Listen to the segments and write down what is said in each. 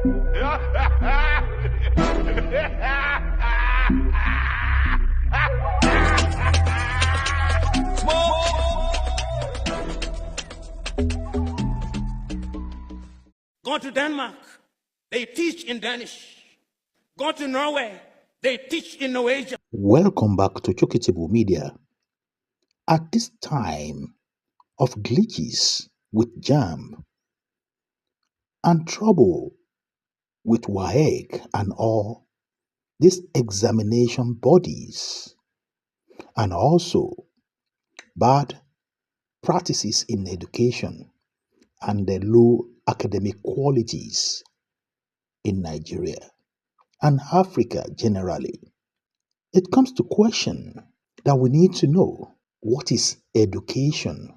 Go to Denmark, they teach in Danish. Go to Norway, they teach in Norwegian. Welcome back to Chokitable Media. At this time of glitches with JAMB and trouble with WAEC and all these examination bodies, and also bad practices in education and the low academic qualities in Nigeria and Africa generally, it comes to question that we need to know what is education,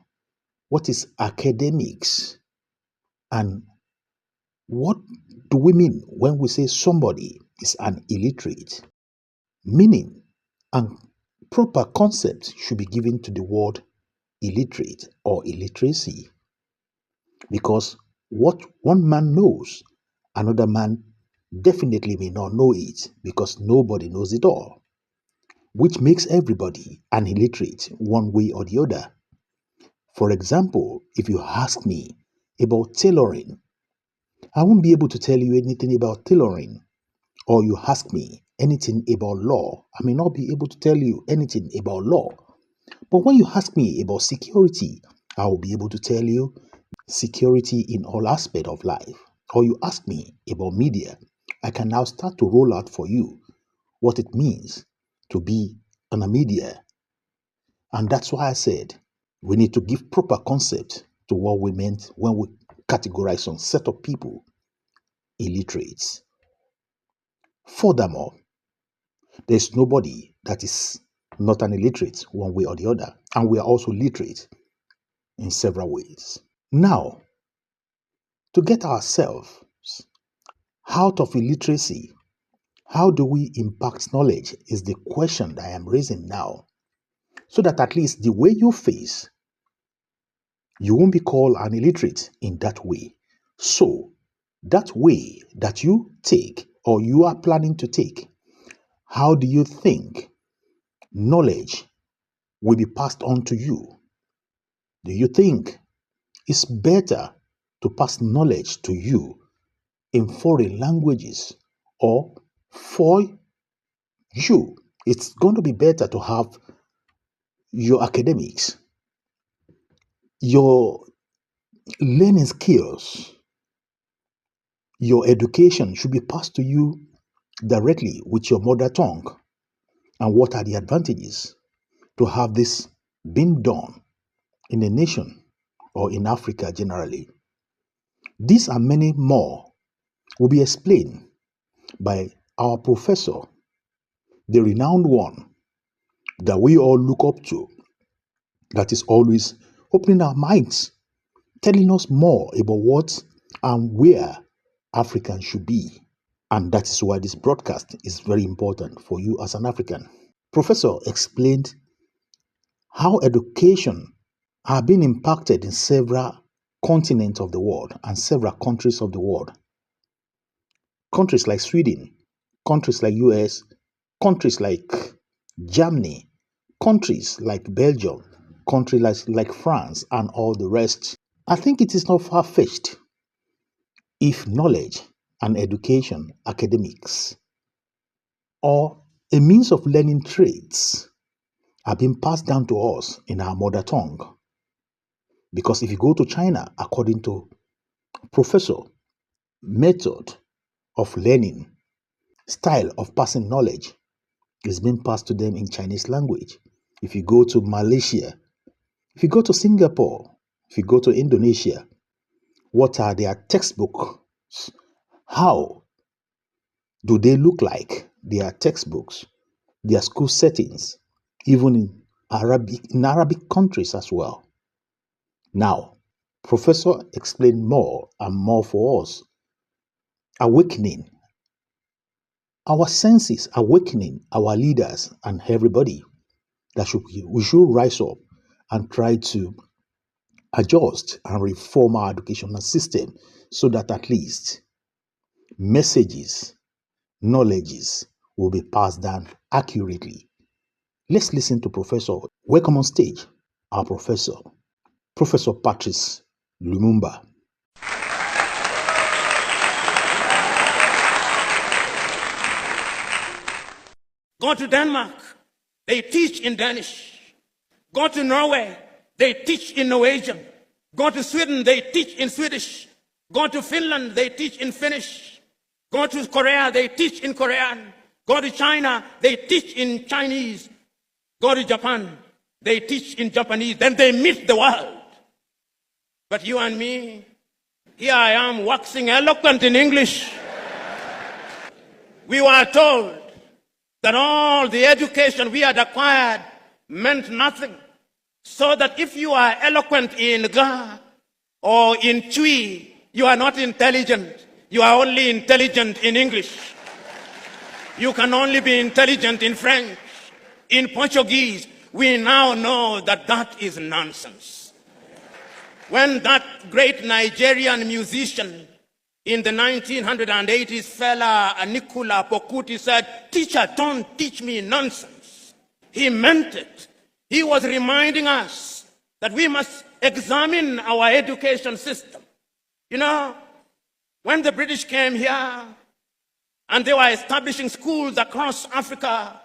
what is academics, and what do we mean when we say somebody is an illiterate? Meaning and proper concept should be given to the word illiterate or illiteracy, because what one man knows, another man definitely may not know it, because nobody knows it all, which makes everybody an illiterate one way or the other. For example, if you ask me about tailoring, I won't be able to tell you anything about tailoring. Or you ask me anything about law, I may not be able to tell you anything about law. But when you ask me about security, I will be able to tell you security in all aspects of life. Or you ask me about media, I can now start to roll out for you what it means to be on a media. And that's why I said we need to give proper concept to what we meant when we categorize some set of people illiterates. Furthermore, there's nobody that is not an illiterate one way or the other, and we are also literate in several ways. Now, to get ourselves out of illiteracy, how do we impact knowledge is the question that I am raising now, so that at least the way you face, you won't be called an illiterate in that way. So, that way that you take or you are planning to take, how do you think knowledge will be passed on to you? Do you think it's better to pass knowledge to you in foreign languages, or for you, it's going to be better to have your academics, your learning skills, your education should be passed to you directly with your mother tongue? And what are the advantages to have this being done in a nation or in Africa generally? These and many more will be explained by our professor, the renowned one that we all look up to, that is always opening our minds, telling us more about what and where Africans should be. And that is why this broadcast is very important for you as an African. Professor explained how education has been impacted in several continents of the world and several countries of the world. Countries like Sweden, countries like US, countries like Germany, countries like Belgium, countries like France, and all the rest. I think it is not far-fetched if knowledge and education, academics, or a means of learning trades are being passed down to us in our mother tongue. Because if you go to China, according to professor, method of learning, style of passing knowledge is being passed to them in Chinese language. If you go to Malaysia, if you go to Singapore, if you go to Indonesia, what are their textbooks? How do they look like? Their textbooks, their school settings, even in Arabic countries as well. Now, Professor explained more and more for us, awakening our senses, awakening our leaders and everybody that we should rise up and try to adjust and reform our educational system so that at least messages, knowledges will be passed down accurately. Let's listen to Professor. Welcome on stage, our professor, Professor Patrice Lumumba. Go to Denmark, they teach in Danish. Go to Norway, they teach in Norwegian. Go to Sweden, they teach in Swedish. Go to Finland, they teach in Finnish. Go to Korea, they teach in Korean. Go to China, they teach in Chinese. Go to Japan, they teach in Japanese. Then they meet the world. But you and me, here I am waxing eloquent in English. We were told that all the education we had acquired meant nothing. So that if you are eloquent in Ga or in Chui, you are not intelligent. You are only intelligent in English. You can only be intelligent in French, in Portuguese. We now know that that is nonsense. When that great Nigerian musician in the 1980s, fella Nicola Pokuti said, "Teacher, don't teach me nonsense," he meant it. He was reminding us that we must examine our education system. You know, when the British came here and they were establishing schools across Africa,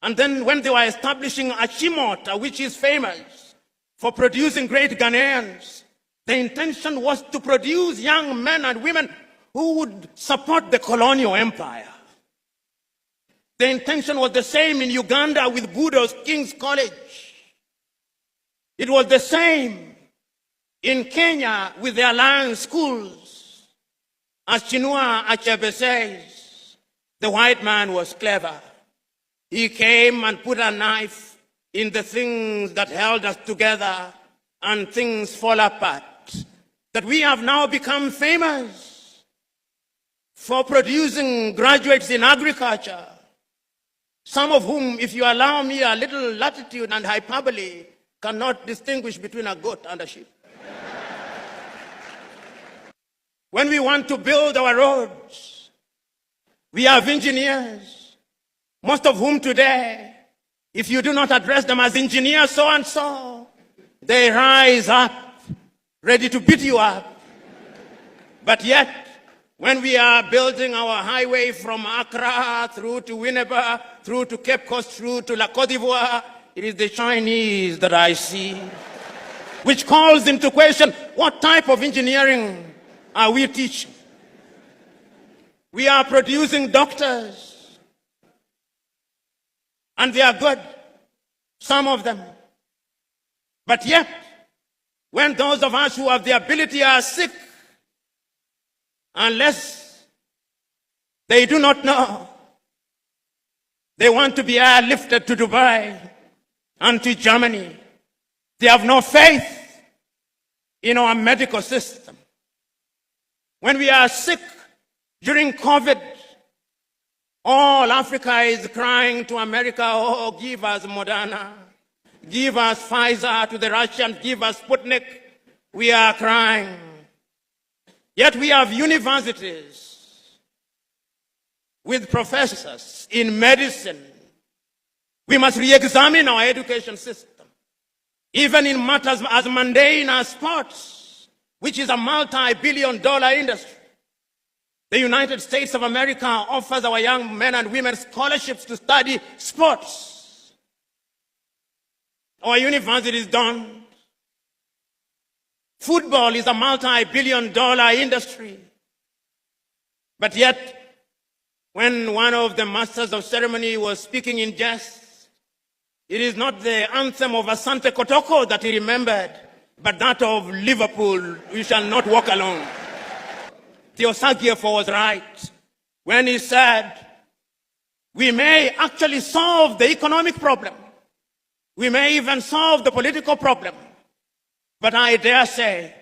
and then when they were establishing Achimota, which is famous for producing great Ghanaians, the intention was to produce young men and women who would support the colonial empire. The intention was the same in Uganda with Budo's King's College. It was the same in Kenya with the Alliance schools. As Chinua Achebe says, the white man was clever. He came and put a knife in the things that held us together, and things fall apart. That we have now become famous for producing graduates in agriculture, some of whom, if you allow me a little latitude and hyperbole, cannot distinguish between a goat and a sheep. When we want to build our roads, we have engineers, most of whom today, if you do not address them as engineers so and so, they rise up, ready to beat you up. But yet, when we are building our highway from Accra through to Winneba, through to Cape Coast, through to La Côte d'Ivoire, it is the Chinese that I see, which calls into question, what type of engineering are we teaching? We are producing doctors, and they are good, some of them. But yet, when those of us who have the ability are sick, unless they do not know, they want to be airlifted to Dubai and to Germany. They have no faith in our medical system. When we are sick during COVID, all Africa is crying to America, "Oh, give us Moderna, give us Pfizer," to the Russians, "give us Sputnik." We are crying. Yet we have universities with professors in medicine. We must re-examine our education system, even in matters as mundane as sports, which is a multi-billion-dollar industry. The United States of America offers our young men and women scholarships to study sports. Our universities don't. Football is a multi-billion-dollar industry. But yet, when one of the masters of ceremony was speaking in jest, it is not the anthem of Asante Kotoko that he remembered, but that of Liverpool, "We shall not walk alone." Theosagiefo was right when he said, we may actually solve the economic problem. We may even solve the political problem. But I dare say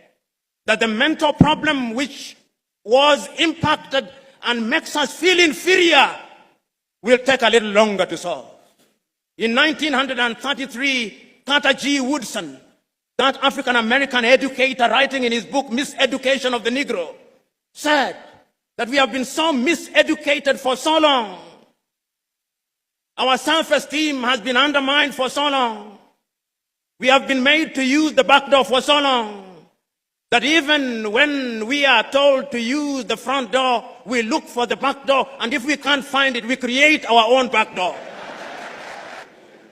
that the mental problem which was impacted and makes us feel inferior will take a little longer to solve. In 1933, Carter G. Woodson, that African-American educator writing in his book, Miseducation of the Negro, said that we have been so miseducated for so long. Our self-esteem has been undermined for so long. We have been made to use the back door for so long that even when we are told to use the front door, we look for the back door, and if we can't find it, we create our own back door.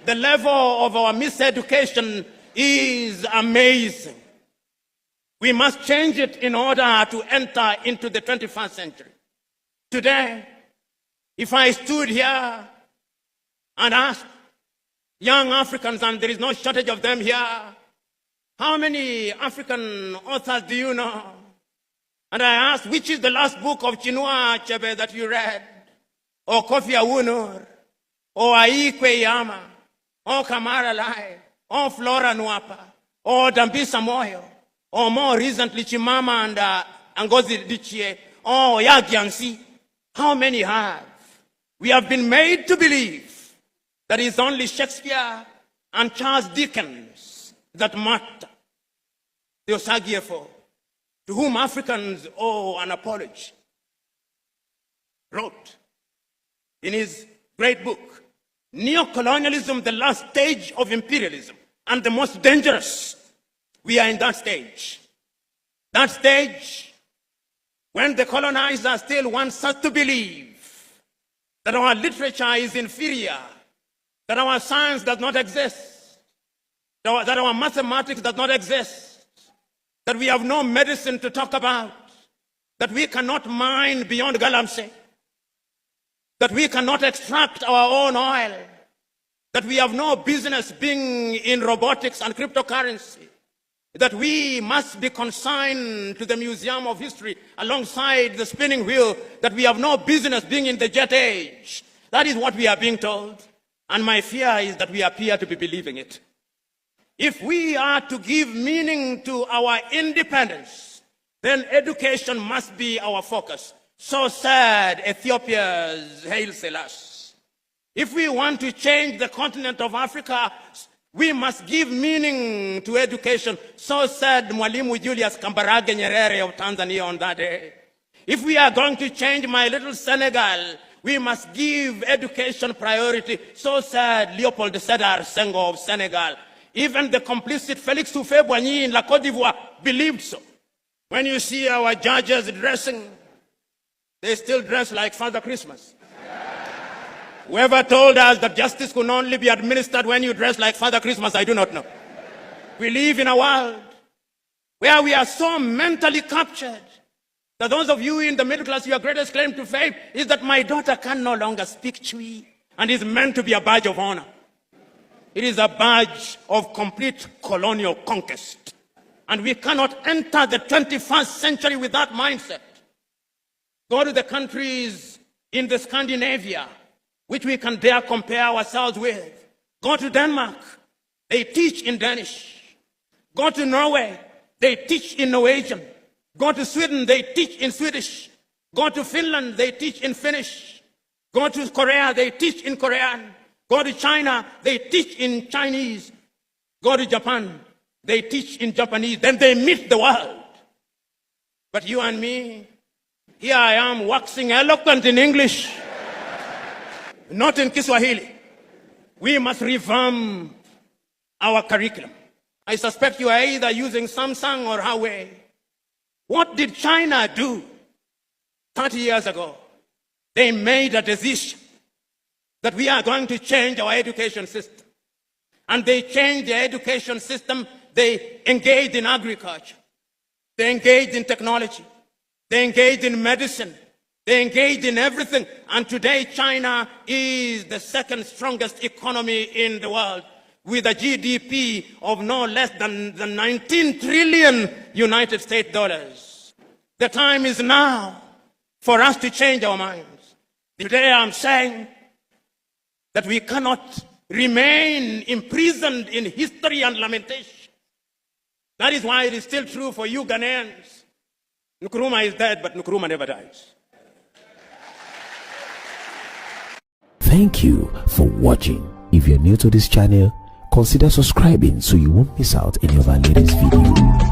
The level of our miseducation is amazing. We must change it in order to enter into the 21st century. Today, if I stood here and asked young Africans, and there is no shortage of them here, how many African authors do you know? And I asked, which is the last book of Chinua Achebe that you read? Or Kofi Awunur? Or Aikwe Yama? Or Kamara Lai? Or Flora Nwapa? Or Dambisa Moyo? Or more recently, Chimama and Ngozi Adichie? Or Yagiansi? How many have? We have been made to believe that it's only Shakespeare and Charles Dickens that matter. The Osagiefo, to whom Africans owe an apology, wrote in his great book, Neocolonialism, the last stage of imperialism, and the most dangerous. We are in that stage. That stage when the colonizer still wants us to believe that our literature is inferior, that our science does not exist, that our mathematics does not exist, that we have no medicine to talk about, that we cannot mine beyond Galamsey, that we cannot extract our own oil, that we have no business being in robotics and cryptocurrency, that we must be consigned to the Museum of History alongside the spinning wheel, that we have no business being in the jet age. That is what we are being told. And my fear is that we appear to be believing it. If we are to give meaning to our independence, then education must be our focus. So said Ethiopia's Haile Selassie. If we want to change the continent of Africa, we must give meaning to education. So said Mwalimu Julius Kambarage Nyerere of Tanzania on that day. If we are going to change my little Senegal, we must give education priority. So said Leopold Sedar Senghor of Senegal. Even the complicit Félix Houphouët-Boigny in La Côte d'Ivoire believed so. When you see our judges dressing, they still dress like Father Christmas. Whoever told us that justice could only be administered when you dress like Father Christmas, I do not know. We live in a world where we are so mentally captured that those of you in the middle class, your greatest claim to fame is that my daughter can no longer speak Chui, and is meant to be a badge of honor. It is a badge of complete colonial conquest. And we cannot enter the 21st century with that mindset. Go to the countries in the Scandinavia, which we can dare compare ourselves with. Go to Denmark, they teach in Danish. Go to Norway, they teach in Norwegian. Go to Sweden, they teach in Swedish. Go to Finland, they teach in Finnish. Go to Korea, they teach in Korean. Go to China, they teach in Chinese. Go to Japan, they teach in Japanese. Then they meet the world. But you and me, here I am waxing eloquent in English, not in Kiswahili. We must revamp our curriculum. I suspect you are either using Samsung or Huawei. What did China do 30 years ago? They made a decision that we are going to change our education system. And they changed the education system. They engaged in agriculture. They engaged in technology. They engaged in medicine. They engaged in everything. And today, China is the second strongest economy in the world, with a GDP of no less than 19 trillion United States dollars. The time is now for us to change our minds. Today, I'm saying that we cannot remain imprisoned in history and lamentation. That is why it is still true for you Ghanaians. Nkrumah is dead, but Nkrumah never dies. Thank you for watching. If you're new to this channel, consider subscribing so you won't miss out any of our latest videos.